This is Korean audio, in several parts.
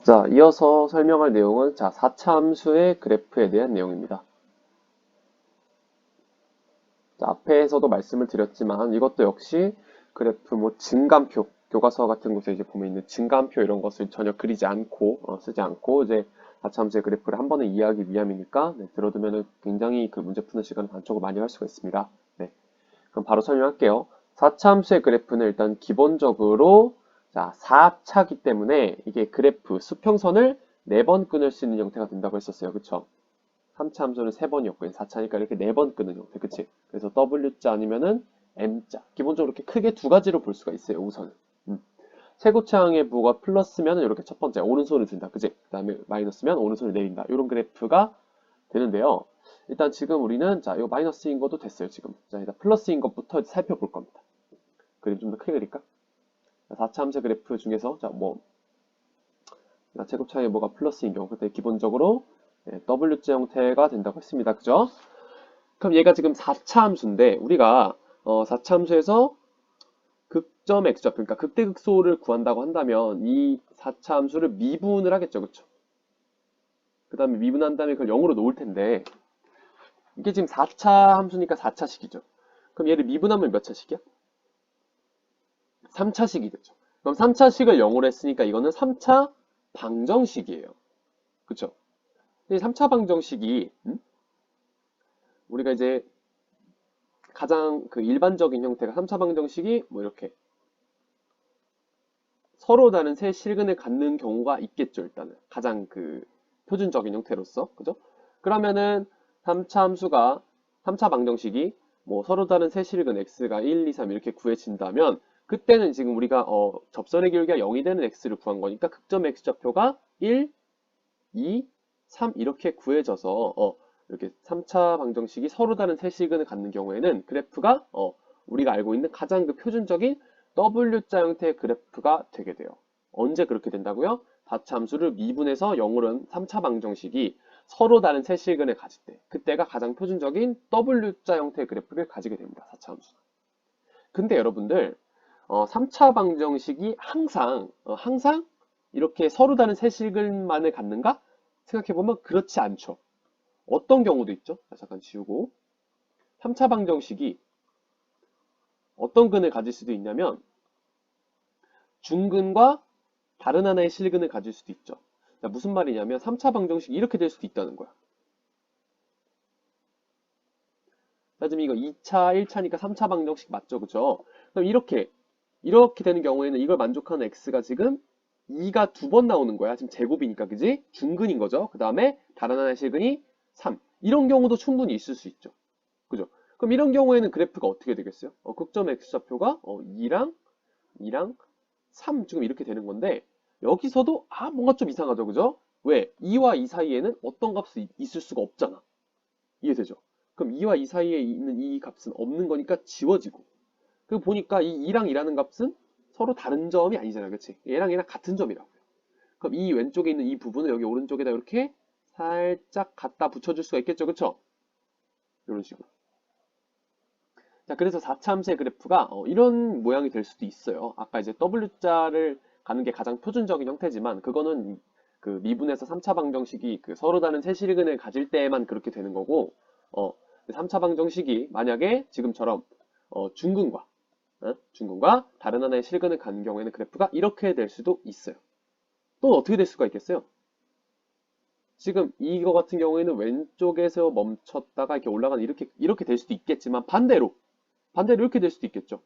자, 이어서 설명할 내용은 4차 함수의 그래프에 대한 내용입니다. 자, 앞에서도 말씀을 드렸지만 이것도 역시 그래프 증감표, 교과서 같은 곳에 이제 보면 있는 증감표 이런 것을 전혀 그리지 않고 쓰지 않고 이제 4차 함수의 그래프를 한 번에 이해하기 위함이니까 들어두면은 굉장히 그 문제 푸는 시간을 단축을 많이 할 수가 있습니다. 네, 그럼 바로 설명할게요. 4차 함수의 그래프는 일단 기본적으로 4차기 때문에 이게 그래프 수평선을 4번 끊을 수 있는 형태가 된다고 했었어요. 그쵸? 3차 함수는 3번이었고 4차니까 이렇게 4번 끄는 형태. 그치? 그래서 W자 아니면은 M자. 기본적으로 이렇게 크게 두 가지로 볼 수가 있어요. 우선은. 최고차항의 부호가 플러스면 이렇게 첫 번째 오른손을 든다. 그치? 그 다음에 마이너스면 오른손을 내린다. 이런 그래프가 되는데요. 일단 지금 우리는 이거 마이너스인 것도 됐어요. 지금. 자, 일단 플러스인 것부터 살펴볼 겁니다. 그림 좀 더 크게 그릴까? 4차 함수 그래프 중에서 최고차항의 부호가 플러스인 경우 그때 기본적으로 W자 형태가 된다고 했습니다. 그죠? 그럼 얘가 지금 4차 함수인데 우리가 4차 함수에서 극점 x좌표 그러니까 극대극소를 구한다고 한다면 이 4차 함수를 미분을 하겠죠. 그쵸? 그 다음에 미분한 다음에 그걸 0으로 놓을 텐데 이게 지금 4차 함수니까 4차식이죠. 그럼 얘를 미분하면 몇 차식이야? 3차식이 되죠. 그럼 3차식을 0으로 했으니까 이거는 3차 방정식이에요. 그쵸? 이 3차 방정식이 우리가 이제 가장 그 일반적인 형태가 3차 방정식이 이렇게 서로 다른 세 실근을 갖는 경우가 있겠죠. 일단은 가장 그 표준적인 형태로서 그죠? 그러면은 3차 함수가 3차 방정식이 서로 다른 세 실근 x가 1, 2, 3 이렇게 구해진다면 그때는 지금 우리가 접선의 기울기가 0이 되는 x를 구한 거니까 극점 x좌표가 1, 2, 3 이렇게 구해져서 이렇게 3차 방정식이 서로 다른 세 실근을 갖는 경우에는 그래프가 우리가 알고 있는 가장 그 표준적인 W자 형태의 그래프가 되게 돼요. 언제 그렇게 된다고요? 4차 함수를 미분해서 0으로 한 3차 방정식이 서로 다른 세 실근을 가질 때 그때가 가장 표준적인 W자 형태의 그래프를 가지게 됩니다. 4차 함수가. 근데 여러분들 3차 방정식이 항상 이렇게 서로 다른 세 실근만을 갖는가? 생각해보면 그렇지 않죠. 어떤 경우도 있죠. 잠깐 지우고 3차 방정식이 어떤 근을 가질 수도 있냐면 중근과 다른 하나의 실근을 가질 수도 있죠. 무슨 말이냐면 3차 방정식이 이렇게 될 수도 있다는 거야. 자, 지금 이거 2차, 1차니까 3차 방정식 맞죠? 그죠? 그럼 이렇게 되는 경우에는 이걸 만족하는 x가 지금 2가 2번 나오는 거야. 지금 제곱이니까, 그지? 중근인 거죠. 그 다음에 다른 하나의 실근이 3. 이런 경우도 충분히 있을 수 있죠. 그죠? 그럼 이런 경우에는 그래프가 어떻게 되겠어요? 극점 x좌표가 2랑 3 지금 이렇게 되는 건데 여기서도 뭔가 좀 이상하죠. 그죠? 왜? 2와 2 사이에는 어떤 값이 있을 수가 없잖아. 이해되죠? 그럼 2와 2 사이에 있는 이 값은 없는 거니까 지워지고 그리고 보니까 이 2랑 2라는 값은 서로 다른 점이 아니잖아요. 그치? 얘랑 같은 점이라고요. 그럼 이 왼쪽에 있는 이 부분을 여기 오른쪽에다 이렇게 살짝 갖다 붙여줄 수가 있겠죠. 그쵸? 이런 식으로. 자, 그래서 4차 함수의 그래프가 이런 모양이 될 수도 있어요. 아까 이제 W자를 가는 게 가장 표준적인 형태지만 그거는 그 미분에서 3차 방정식이 그 서로 다른 세실근을 가질 때에만 그렇게 되는 거고 3차 방정식이 만약에 지금처럼 중근과 중근과 다른 하나의 실근을 가는 경우에는 그래프가 이렇게 될 수도 있어요. 또 어떻게 될 수가 있겠어요? 지금 이거 같은 경우에는 왼쪽에서 멈췄다가 이렇게 올라가는 이렇게 될 수도 있겠지만 반대로 이렇게 될 수도 있겠죠.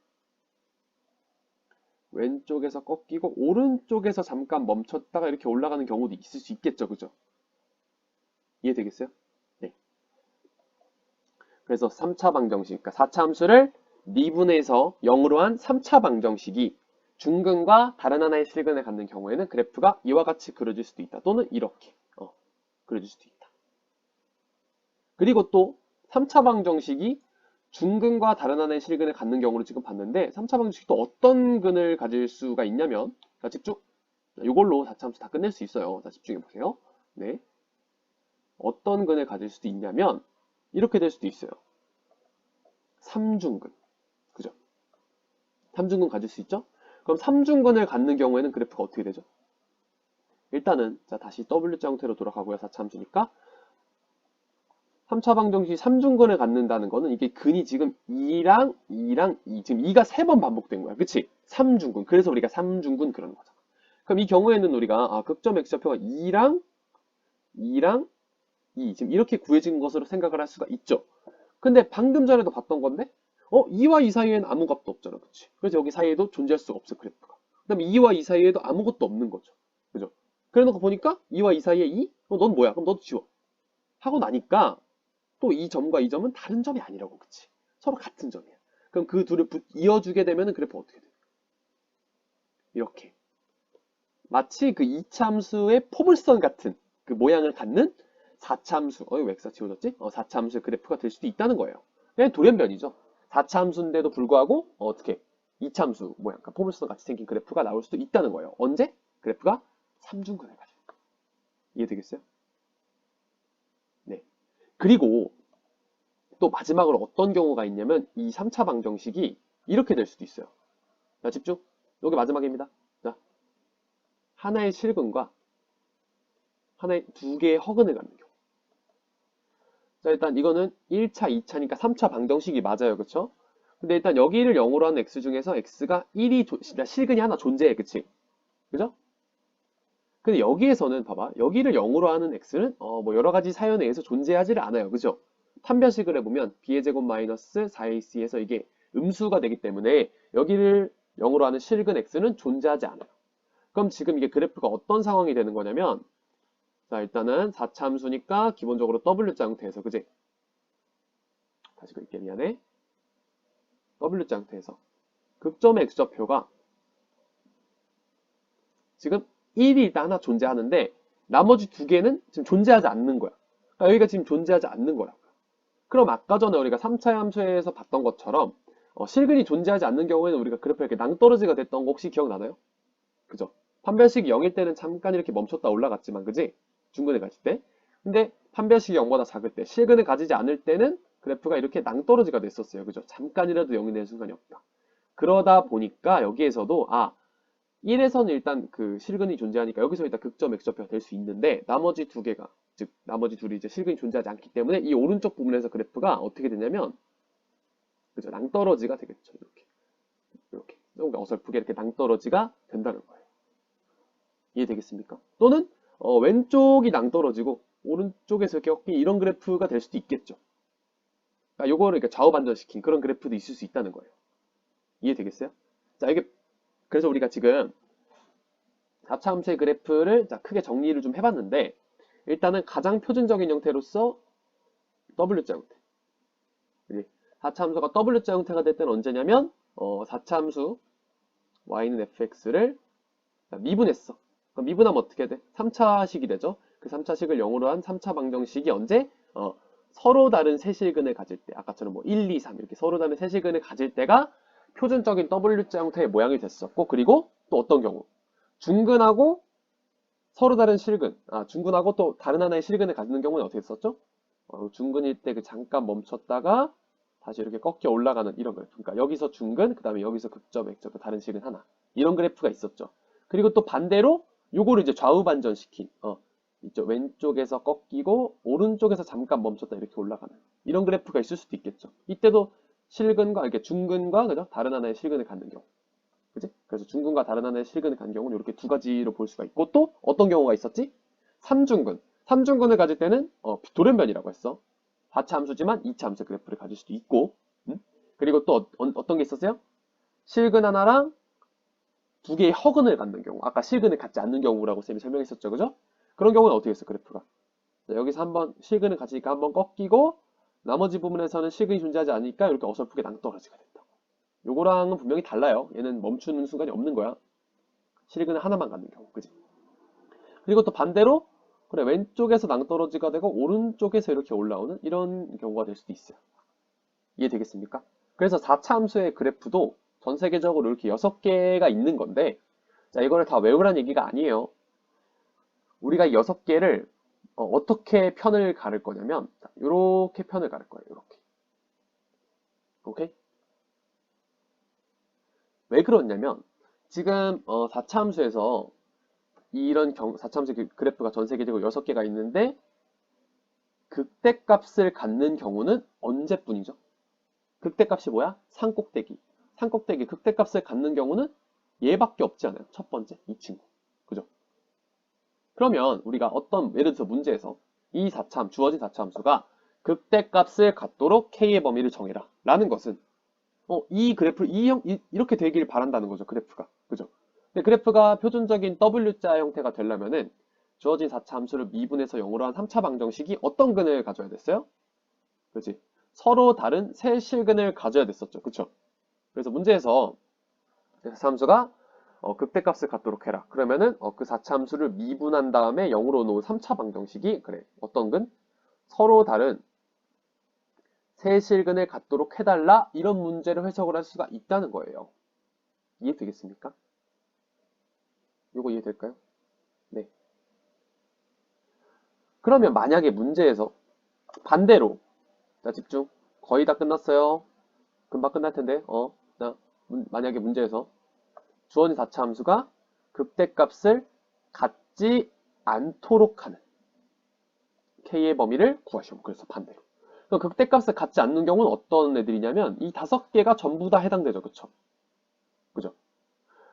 왼쪽에서 꺾이고 오른쪽에서 잠깐 멈췄다가 이렇게 올라가는 경우도 있을 수 있겠죠. 그죠? 이해되겠어요? 네. 그래서 3차 방정식, 그러니까 4차 함수를 미분해서 0으로 한 3차 방정식이 중근과 다른 하나의 실근을 갖는 경우에는 그래프가 이와 같이 그려질 수도 있다. 또는 이렇게 그려질 수도 있다. 그리고 또 3차 방정식이 중근과 다른 하나의 실근을 갖는 경우를 지금 봤는데 3차 방정식이 또 어떤 근을 가질 수가 있냐면 자, 집중! 이걸로 4차 함수 다 끝낼 수 있어요. 자, 집중해 보세요. 네. 어떤 근을 가질 수도 있냐면 이렇게 될 수도 있어요. 3중근. 그죠? 3중근 가질 수 있죠? 그럼 3중근을 갖는 경우에는 그래프가 어떻게 되죠? 일단은 자 다시 W자 형태로 돌아가고요. 4차 함수니까 3차 방정식이 3중근을 갖는다는 거는 이게 근이 지금 2랑 2랑 2 지금 2가 3번 반복된 거야. 그치? 3중근. 그래서 우리가 3중근 그러는 거잖아. 그럼 이 경우에는 우리가 극점 X좌표가 2랑 2랑 2 지금 이렇게 구해진 것으로 생각을 할 수가 있죠. 근데 방금 전에도 봤던 건데 2와 2 사이에는 아무 값도 없잖아. 그치? 그래서 여기 사이에도 존재할 수가 없어. 그래프가. 그 다음에 2와 2 사이에도 아무것도 없는 거죠. 그죠? 그래 놓고 보니까 2와 2 사이에 2? 넌 뭐야? 그럼 너도 지워. 하고 나니까 또 이 점과 이 점은 다른 점이 아니라고. 그치? 서로 같은 점이야. 그럼 그 둘을 이어주게 되면 그래프 어떻게 돼? 이렇게. 마치 그 이차함수의 포물선 같은 그 모양을 갖는 4차함수, 왜 X가 지워졌지? 4차함수의 그래프가 될 수도 있다는 거예요. 그냥 돌연변이죠. 4차함수인데도 불구하고 어떻게 2차함수 모양, 그러니까 포물선 같이 생긴 그래프가 나올 수도 있다는 거예요. 언제? 그래프가 3중근을 가지고. 이해되겠어요? 네. 그리고 또 마지막으로 어떤 경우가 있냐면 이 3차 방정식이 이렇게 될 수도 있어요. 자, 집중. 여기 마지막입니다. 자, 하나의 실근과 하나의 두 개의 허근을 갖는 경우. 자, 일단 이거는 1차, 2차니까 3차 방정식이 맞아요. 그쵸? 근데 일단 여기를 0으로 하는 x 중에서 x가 1이 실근이 하나 존재해. 그치? 그죠? 근데 여기에서는 봐봐. 여기를 0으로 하는 x는 뭐 여러 가지 사연에 의해서 존재하지를 않아요. 그죠? 판별식을 해보면 b의 제곱 마이너스 4ac에서 이게 음수가 되기 때문에 여기를 0으로 하는 실근 x는 존재하지 않아요. 그럼 지금 이게 그래프가 어떤 상황이 되는 거냐면 자 일단은 4차 함수니까 기본적으로 W자 형태에서 그지? 다시 그릴게 미안해. W자 형태에서 극점의 x좌표가 지금 1이 일단 하나 존재하는데 나머지 두 개는 지금 존재하지 않는 거야. 그러니까 여기가 지금 존재하지 않는 거라고요. 그럼 아까 전에 우리가 3차 함수에서 봤던 것처럼 실근이 존재하지 않는 경우에는 우리가 그래프가 이렇게 낭떠러지가 됐던 거 혹시 기억나나요? 그죠? 판별식이 0일 때는 잠깐 이렇게 멈췄다 올라갔지만 그지? 중근을 가질 때. 근데 판별식이 0보다 작을 때 실근을 가지지 않을 때는 그래프가 이렇게 낭떠러지가 됐었어요. 그죠? 잠깐이라도 0이 되는 순간이 없다. 그러다 보니까 여기에서도 1에서는 일단 그 실근이 존재하니까 여기서 일단 극점 x좌표가 될 수 있는데 나머지 두 개가 즉 나머지 둘이 이제 실근이 존재하지 않기 때문에 이 오른쪽 부분에서 그래프가 어떻게 되냐면 그죠? 낭떠러지가 되겠죠. 이렇게 뭔가 어설프게 이렇게 낭떠러지가 된다는 거예요. 이해되겠습니까? 또는 왼쪽이 낭떠러지고 오른쪽에서 이렇게 꺾인 이런 그래프가 될 수도 있겠죠. 그러니까 요거를 이렇게 좌우 반전시킨 그런 그래프도 있을 수 있다는 거예요. 이해되겠어요? 자, 이게 그래서 우리가 지금 4차 함수의 그래프를 자, 크게 정리를 좀 해봤는데 일단은 가장 표준적인 형태로서 W자 형태. 4차 함수가 W자 형태가 될 때는 언제냐면 4차 함수 y는 fx를 미분했어. 그럼 미분하면 어떻게 돼? 3차식이 되죠. 그 3차식을 0으로 한 3차 방정식이 언제? 서로 다른 세실근을 가질 때 아까처럼 뭐 1, 2, 3 이렇게 서로 다른 세실근을 가질 때가 표준적인 W자 형태의 모양이 됐었고 그리고 또 어떤 경우? 중근하고 서로 다른 실근, 중근하고 또 다른 하나의 실근을 갖는 경우는 어떻게 썼죠? 중근일 때 그 잠깐 멈췄다가 다시 이렇게 꺾여 올라가는 이런 그래프. 그러니까 여기서 중근, 그 다음에 여기서 극점, 액점, 다른 실근 하나. 이런 그래프가 있었죠. 그리고 또 반대로 요거를 이제 좌우 반전시킨, 이쪽 왼쪽에서 꺾이고 오른쪽에서 잠깐 멈췄다 이렇게 올라가는 이런 그래프가 있을 수도 있겠죠. 이때도 실근과 이렇게 중근과 그죠? 다른 하나의 실근을 갖는 경우. 그지? 그래서 중근과 다른 하나의 실근을 갖는 경우는 이렇게 두 가지로 볼 수가 있고 또 어떤 경우가 있었지? 3중근. 3중근을 가질 때는 돌연변이라고 했어. 4차 함수지만 2차 함수 그래프를 가질 수도 있고 그리고 또 어떤 게 있었어요? 실근 하나랑 두 개의 허근을 갖는 경우 아까 실근을 갖지 않는 경우라고 쌤이 설명했었죠. 그죠? 그런 경우는 어떻게 했어 그래프가? 자, 여기서 한번 실근을 가지니까 한번 꺾이고 나머지 부분에서는 실근이 존재하지 않으니까 이렇게 어설프게 낭떠러지가 된다. 요거랑은 분명히 달라요. 얘는 멈추는 순간이 없는 거야. 실근을 하나만 갖는 경우. 그지? 그리고 또 반대로 그래 왼쪽에서 낭떠러지가 되고 오른쪽에서 이렇게 올라오는 이런 경우가 될 수도 있어요. 이해되겠습니까? 그래서 4차 함수의 그래프도 전 세계적으로 이렇게 6개가 있는 건데 자 이거를 다 외우란 얘기가 아니에요. 우리가 6개를 어떻게 편을 가를 거냐면 이렇게 편을 가를 거예요. 이렇게. 오케이? 왜 그러냐면 지금 4차 함수에서 이런 4차함수 그래프가 전 세계적으로 6개가 있는데 극대값을 갖는 경우는 언제뿐이죠? 극대값이 뭐야? 산꼭대기. 산꼭대기 극대값을 갖는 경우는 얘밖에 없지 않아요? 첫 번째, 이 친구. 그죠? 그러면 우리가 어떤, 예를 들어서 문제에서 이 4차함, 주어진 4차함수가 극대값을 갖도록 K의 범위를 정해라. 라는 것은, 이 그래프를 이렇게 되길 바란다는 거죠, 그래프가. 그죠? 근데 그래프가 표준적인 W자 형태가 되려면은 주어진 4차 함수를 미분해서 0으로 한 3차 방정식이 어떤 근을 가져야 됐어요? 그렇지? 서로 다른 세 실근을 가져야 됐었죠. 그쵸? 그래서 문제에서 4차 함수가 극대값을 갖도록 해라. 그러면은 그 4차 함수를 미분한 다음에 0으로 놓은 3차 방정식이 그래. 어떤 근? 서로 다른 세 실근을 갖도록 해달라. 이런 문제를 해석을 할 수가 있다는 거예요. 이해되겠습니까? 이거 이해될까요? 네. 그러면 만약에 문제에서 반대로, 자 집중, 거의 다 끝났어요. 금방 끝날 텐데, 만약에 문제에서 주어진 4차 함수가 극대값을 갖지 않도록 하는 K의 범위를 구하시오. 그래서 반대로. 그럼 극대값을 갖지 않는 경우는 어떤 애들이냐면 이 5개가 전부 다 해당되죠. 그쵸? 그죠?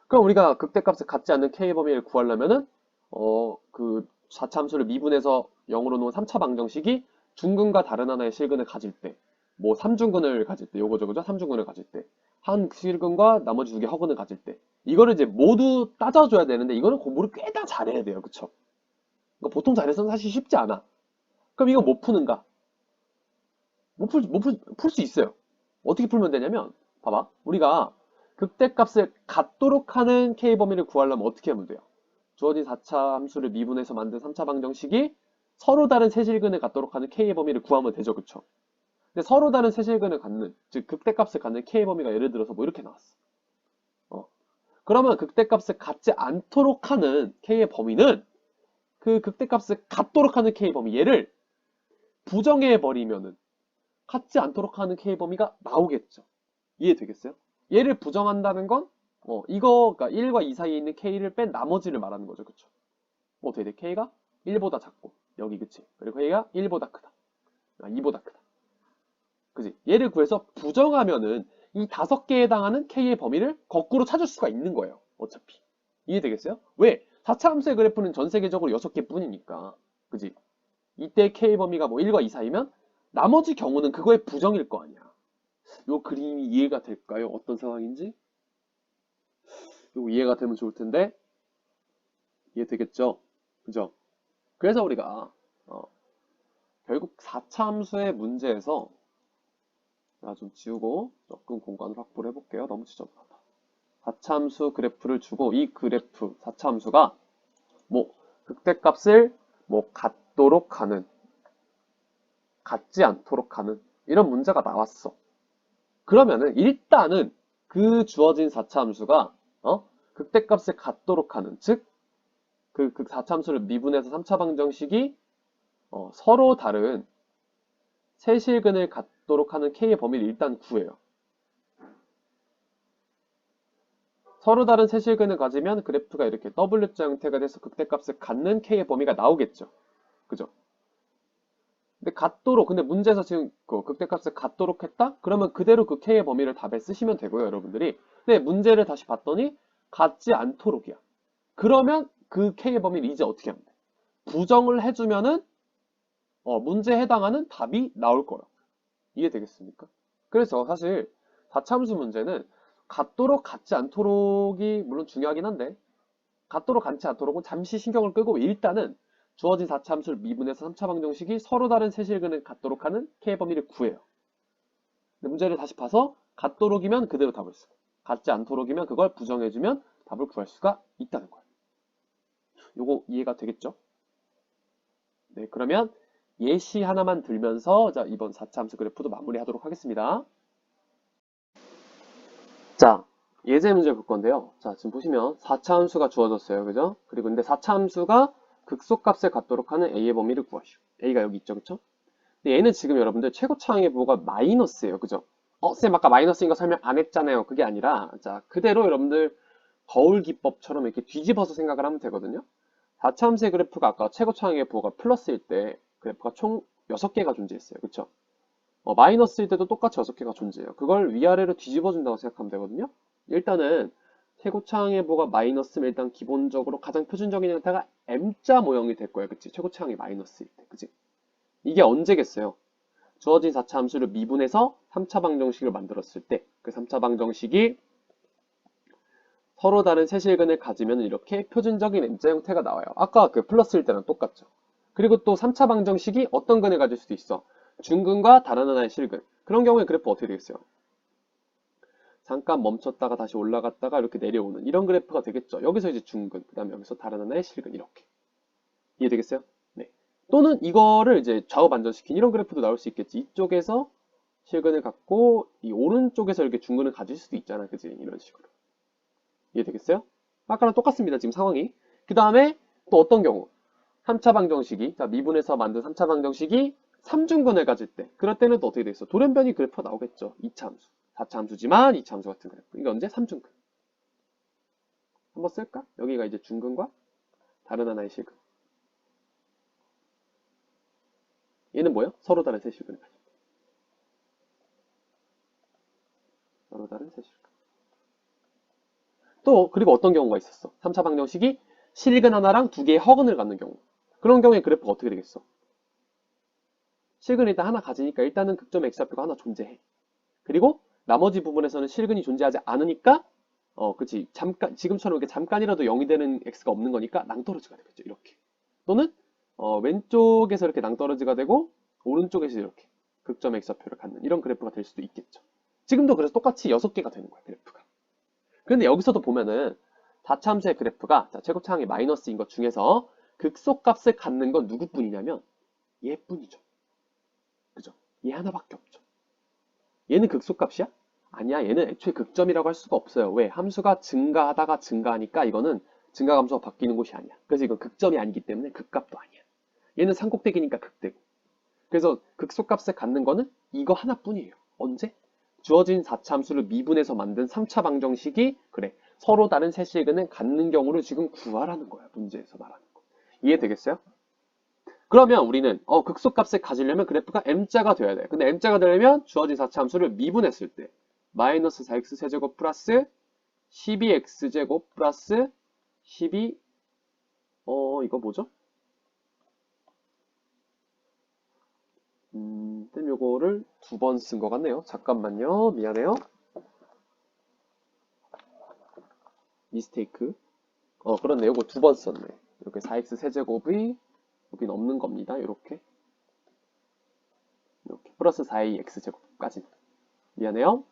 그럼 우리가 극대값을 갖지 않는 K의 범위를 구하려면은 그 4차 함수를 미분해서 0으로 놓은 3차 방정식이 중근과 다른 하나의 실근을 가질 때, 뭐 3중근을 가질 때, 요거죠, 그죠? 3중근을 가질 때, 한 실근과 나머지 2개 허근을 가질 때, 이거를 이제 모두 따져줘야 되는데, 이거는 공부를 꽤 다 잘해야 돼요, 그쵸? 그러니까 보통 잘해서는 사실 쉽지 않아. 그럼 이거 못 푸는가? 풀 수 있어요. 어떻게 풀면 되냐면, 봐봐. 우리가 극대값을 갖도록 하는 K 범위를 구하려면 어떻게 하면 돼요? 주어진 4차 함수를 미분해서 만든 3차 방정식이 서로 다른 세실근을 갖도록 하는 K의 범위를 구하면 되죠. 그쵸? 근데 서로 다른 세실근을 갖는, 즉 극대값을 갖는 K의 범위가 예를 들어서 뭐 이렇게 나왔어. 그러면 극대값을 갖지 않도록 하는 K의 범위는 그 극대값을 갖도록 하는 K의 범위, 얘를 부정해버리면은 갖지 않도록 하는 K의 범위가 나오겠죠. 이해되겠어요? 얘를 부정한다는 건 그러니까 1과 2 사이에 있는 K를 뺀 나머지를 말하는 거죠. 그쵸? 어떻게 돼? K가 1보다 작고 여기 그치? 그리고 K가 1보다 크다. 2보다 크다. 그지? 얘를 구해서 부정하면은 이 5개에 해당하는 K의 범위를 거꾸로 찾을 수가 있는 거예요. 어차피. 이해되겠어요? 왜? 4차 함수의 그래프는 전 세계적으로 6개 뿐이니까. 그지? 이때 K의 범위가 뭐 1과 2 사이면 나머지 경우는 그거의 부정일 거 아니야. 요 그림이 이해가 될까요? 어떤 상황인지? 요 이해가 되면 좋을 텐데. 이해되겠죠? 그죠? 그래서 우리가 결국 4차 함수의 문제에서 좀 지우고 조금 공간을 확보를 해볼게요. 너무 지저분하다. 4차 함수 그래프를 주고 이 그래프 4차 함수가 뭐 극대값을 뭐 갖도록 하는, 갖지 않도록 하는 이런 문제가 나왔어. 그러면은 일단은 그 주어진 4차 함수가 극대값을 갖도록 하는, 즉 그 4차 함수를 미분해서 3차 방정식이 서로 다른 세실근을 갖도록 하는 K의 범위를 일단 구해요. 서로 다른 세실근을 가지면 그래프가 이렇게 W자 형태가 돼서 극대값을 갖는 K의 범위가 나오겠죠. 그죠? 근데 문제에서 지금 그 극대값을 갖도록 했다? 그러면 그대로 그 K의 범위를 답에 쓰시면 되고요, 여러분들이. 근데 문제를 다시 봤더니 갖지 않도록이야. 그러면 그 K의 범위를 이제 어떻게 하면 돼? 부정을 해주면은 문제에 해당하는 답이 나올 거라고. 이해되겠습니까? 그래서 사실 4차함수 문제는 갖도록 갖지 않도록이 물론 중요하긴 한데 갖도록 갖지 않도록은 잠시 신경을 끄고 일단은 주어진 4차함수를 미분해서 3차 방정식이 서로 다른 세실근을 갖도록 하는 K의 범위를 구해요. 근데 문제를 다시 봐서 갖도록이면 그대로 답을 쓰고 갖지 않도록이면 그걸 부정해주면 답을 구할 수가 있다는 거예요. 요거 이해가 되겠죠? 네, 그러면 예시 하나만 들면서 자, 이번 4차 함수 그래프도 마무리하도록 하겠습니다. 자, 예제 문제 볼 건데요. 자, 지금 보시면 4차 함수가 주어졌어요. 그죠? 그리고 근데 4차 함수가 극소값을 갖도록 하는 A의 범위를 구하시오. A가 여기 있죠. 그쵸? 근데 얘는 지금 여러분들 최고차항의 부호가 마이너스예요. 그죠? 쌤 아까 마이너스인 거 설명 안 했잖아요. 그게 아니라 자, 그대로 여러분들 거울 기법처럼 이렇게 뒤집어서 생각을 하면 되거든요. 다차함수의 그래프가 아까 최고 차항의 부호가 플러스일 때 그래프가 총 6개가 존재했어요. 그쵸? 마이너스일 때도 똑같이 6개가 존재해요. 그걸 위아래로 뒤집어준다고 생각하면 되거든요. 일단은 최고차항의 부호가 마이너스면 일단 기본적으로 가장 표준적인 형태가 M자 모형이 될 거예요. 그치? 최고차항이 마이너스일 때. 그치? 이게 언제겠어요? 주어진 4차 함수를 미분해서 3차 방정식을 만들었을 때 그 3차 방정식이 서로 다른 세실근을 가지면 이렇게 표준적인 M자 형태가 나와요. 아까 그 플러스일 때랑 똑같죠. 그리고 또 3차 방정식이 어떤 근을 가질 수도 있어. 중근과 다른 하나의 실근. 그런 경우에 그래프 어떻게 되겠어요? 잠깐 멈췄다가 다시 올라갔다가 이렇게 내려오는 이런 그래프가 되겠죠. 여기서 이제 중근, 그 다음에 여기서 다른 하나의 실근 이렇게. 이해되겠어요? 네. 또는 이거를 이제 좌우 반전시킨 이런 그래프도 나올 수 있겠지. 이쪽에서 실근을 갖고 이 오른쪽에서 이렇게 중근을 가질 수도 있잖아. 그지? 이런 식으로. 이해되겠어요? 아까랑 똑같습니다. 지금 상황이. 그 다음에 또 어떤 경우? 3차 방정식이, 자, 미분해서 만든 3차 방정식이 3중근을 가질 때. 그럴 때는 또 어떻게 되겠어? 돌연변이 그래프가 나오겠죠. 2차 함수. 4차 함수지만 2차 함수 같은 그래프. 이게 언제? 3중근. 한번 쓸까? 여기가 이제 중근과 다른 하나의 실근. 얘는 뭐예요? 서로 다른 세 실근을 가질 때. 서로 다른 세 실근. 또 그리고 어떤 경우가 있었어? 3차 방정식이 실근 하나랑 두 개의 허근을 갖는 경우. 그런 경우에 그래프가 어떻게 되겠어? 실근을 일단 하나 가지니까 일단은 극점 x좌표가 하나 존재해. 그리고 나머지 부분에서는 실근이 존재하지 않으니까 그치. 잠깐, 지금처럼 이렇게 잠깐이라도 0이 되는 x가 없는 거니까 낭떠러지가 되겠죠. 이렇게. 또는 왼쪽에서 이렇게 낭떠러지가 되고 오른쪽에서 이렇게 극점 x좌표를 갖는 이런 그래프가 될 수도 있겠죠. 지금도 그래서 똑같이 6개가 되는 거야, 그래프가. 근데 여기서도 보면은 다차함수의 그래프가 최고차항이 마이너스인 것 중에서 극소값을 갖는 건 누구뿐이냐면 얘뿐이죠. 그죠? 얘 하나밖에 없죠. 얘는 극소값이야? 아니야. 얘는 애초에 극점이라고 할 수가 없어요. 왜? 함수가 증가하다가 증가하니까 이거는 증가함수가 바뀌는 곳이 아니야. 그래서 이건 극점이 아니기 때문에 극값도 아니야. 얘는 산꼭대기니까 극대고. 그래서 극소값을 갖는 거는 이거 하나뿐이에요. 언제? 주어진 4차 함수를 미분해서 만든 3차 방정식이 그래. 서로 다른 세실근을 갖는 경우를 지금 구하라는 거야. 문제에서 말하는 거. 이해되겠어요? 그러면 우리는 극소값을 가지려면 그래프가 M자가 돼야 돼. 근데 M자가 되려면 주어진 4차 함수를 미분했을 때 마이너스 4x 세제곱 플러스 12x제곱 플러스 12 이거 뭐죠? 땐 요거를 2번 쓴 것 같네요. 잠깐만요. 미안해요. 미스테이크. 그렇네. 요거 2번 썼네. 이렇게 4x 세제곱이 여긴 없는 겁니다. 이렇게 플러스 4ax제곱까지. 미안해요.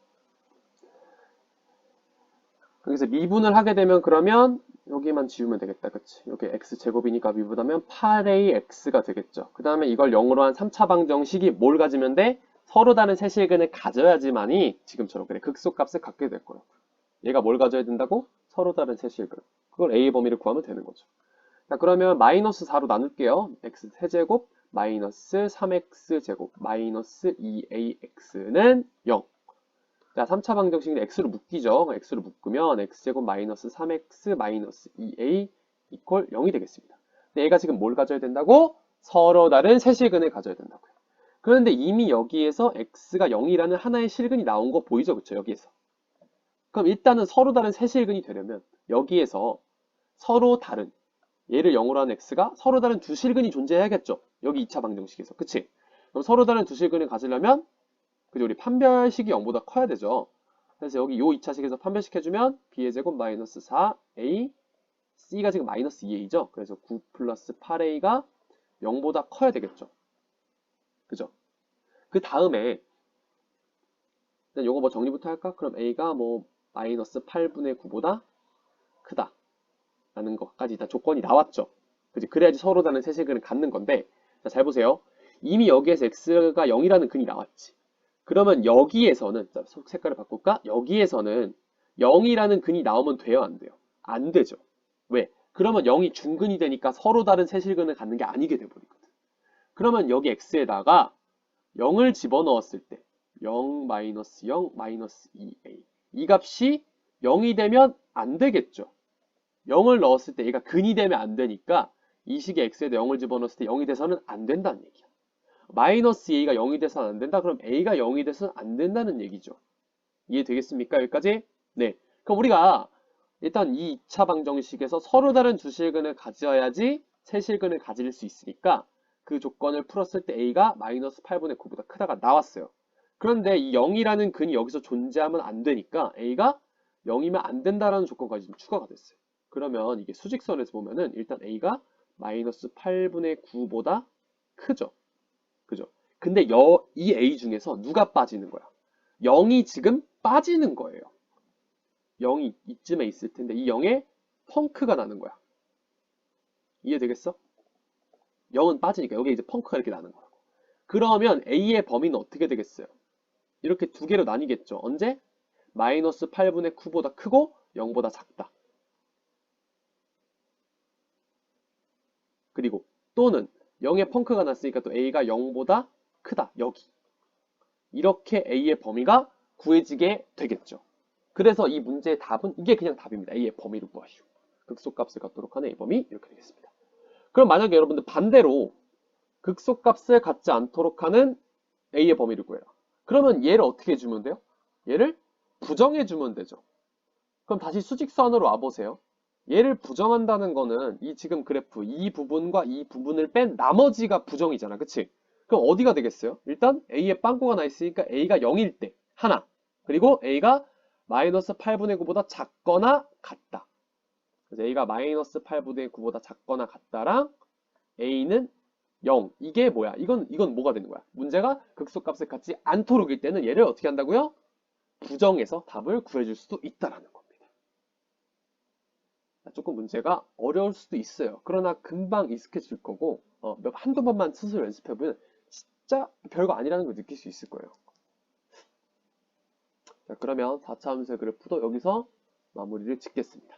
여기서 미분을 하게 되면 그러면 여기만 지우면 되겠다. 그치? 여기 x제곱이니까 미분하면 8ax가 되겠죠. 그 다음에 이걸 0으로 한 3차 방정식이 뭘 가지면 돼? 서로 다른 세실근을 가져야지만이 지금처럼 그래 극소값을 갖게 될 거라고. 얘가 뭘 가져야 된다고? 서로 다른 세실근. 그걸 a의 범위를 구하면 되는 거죠. 자, 그러면 마이너스 4로 나눌게요. x 세제곱 마이너스 3x제곱 마이너스 2ax는 0. 자, 3차 방정식은 x로 묶이죠. x로 묶으면 x제곱 마이너스 3x 마이너스 2a 이퀄 0이 되겠습니다. 근데 얘가 지금 뭘 가져야 된다고? 서로 다른 세실근을 가져야 된다고요. 그런데 이미 여기에서 x가 0이라는 하나의 실근이 나온 거 보이죠? 그쵸? 여기에서. 그럼 일단은 서로 다른 세실근이 되려면 여기에서 서로 다른 얘를 0으로 한 x가 서로 다른 두 실근이 존재해야겠죠? 여기 2차 방정식에서. 그치? 그럼 서로 다른 두 실근을 가지려면 그죠? 우리 판별식이 0보다 커야 되죠. 그래서 여기 요 2차식에서 판별식 해주면 b의 제곱 마이너스 4a c가 지금 마이너스 2a죠. 그래서 9 플러스 8a가 0보다 커야 되겠죠. 그죠? 그 다음에 일단 요거 뭐 정리부터 할까? 그럼 a가 뭐 마이너스 8분의 9보다 크다 라는 것까지 일단 조건이 나왔죠. 그지? 그래야지 서로 다른 세실근을 갖는 건데 자, 잘 보세요. 이미 여기에서 x가 0이라는 근이 나왔지. 그러면 여기에서는 자, 색깔을 바꿀까? 여기에서는 0이라는 근이 나오면 돼요? 안 돼요? 안 되죠. 왜? 그러면 0이 중근이 되니까 서로 다른 세실근을 갖는 게 아니게 돼버리거든. 그러면 여기 x에다가 0을 집어넣었을 때 0, 마이너스 0, 마이너스 2a 이 값이 0이 되면 안 되겠죠. 0을 넣었을 때 얘가 근이 되면 안 되니까 이 식의 x에다 0을 집어넣었을 때 0이 돼서는 안 된다는 얘기야. 마이너스 a가 0이 돼서는 안 된다? 그럼 a가 0이 돼서는 안 된다는 얘기죠. 이해되겠습니까? 여기까지? 네. 그럼 우리가 일단 이 2차 방정식에서 서로 다른 두 실근을 가져야지 세 실근을 가질 수 있으니까 그 조건을 풀었을 때 a가 마이너스 8분의 9보다 크다가 나왔어요. 그런데 이 0이라는 근이 여기서 존재하면 안 되니까 a가 0이면 안 된다라는 조건까지 좀 추가가 됐어요. 그러면 이게 수직선에서 보면은 일단 a가 마이너스 8분의 9보다 크죠. 그죠? 근데 이 a 중에서 누가 빠지는 거야? 0이 지금 빠지는 거예요. 0이 이쯤에 있을 텐데 이 0에 펑크가 나는 거야. 이해되겠어? 0은 빠지니까 여기 이제 펑크가 이렇게 나는 거라고. 그러면 a의 범위는 어떻게 되겠어요? 이렇게 두 개로 나뉘겠죠. 언제? 마이너스 8분의 9보다 크고 0보다 작다. 그리고 또는 0에 펑크가 났으니까 또 a가 0보다 크다. 여기. 이렇게 a의 범위가 구해지게 되겠죠. 그래서 이 문제의 답은 이게 그냥 답입니다. a의 범위를 구하시오. 극소값을 갖도록 하는 a 범위 이렇게 되겠습니다. 그럼 만약에 여러분들 반대로 극소값을 갖지 않도록 하는 a의 범위를 구해라. 그러면 얘를 어떻게 해주면 돼요? 얘를 부정해주면 되죠. 그럼 다시 수직선으로 와보세요. 얘를 부정한다는 거는 이 지금 그래프 이 부분과 이 부분을 뺀 나머지가 부정이잖아. 그치? 그럼 어디가 되겠어요? 일단 a에 빵꾸가 나 있으니까 a가 0일 때 하나, 그리고 a가 마이너스 8분의 9보다 작거나 같다. 그래서 a가 마이너스 8분의 9보다 작거나 같다랑 a는 0. 이게 뭐야? 이건 뭐가 되는 거야? 문제가 극소값을 갖지 않도록일 때는 얘를 어떻게 한다고요? 부정해서 답을 구해줄 수도 있다라는 겁니다. 조금 문제가 어려울 수도 있어요. 그러나 금방 익숙해질 거고 한두 번만 스스로 연습해보면 진짜 별거 아니라는 걸 느낄 수 있을 거예요. 자, 그러면 4차 함수의 그래프도 여기서 마무리를 짓겠습니다.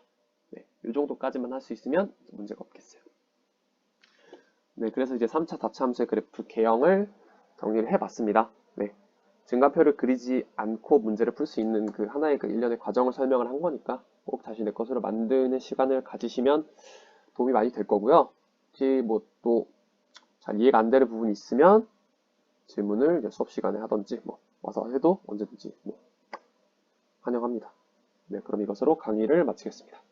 네, 이 정도까지만 할 수 있으면 문제가 없겠어요. 네, 그래서 이제 3차, 4차 함수의 그래프 개형을 정리를 해봤습니다. 네, 증가표를 그리지 않고 문제를 풀 수 있는 그 하나의 그 일련의 과정을 설명을 한 거니까 꼭 다시 내 것으로 만드는 시간을 가지시면 도움이 많이 될 거고요. 혹시 뭐 또 잘 이해가 안 되는 부분이 있으면 질문을 이제 수업 시간에 하던지 뭐 와서 해도 언제든지 뭐 환영합니다. 네, 그럼 이것으로 강의를 마치겠습니다.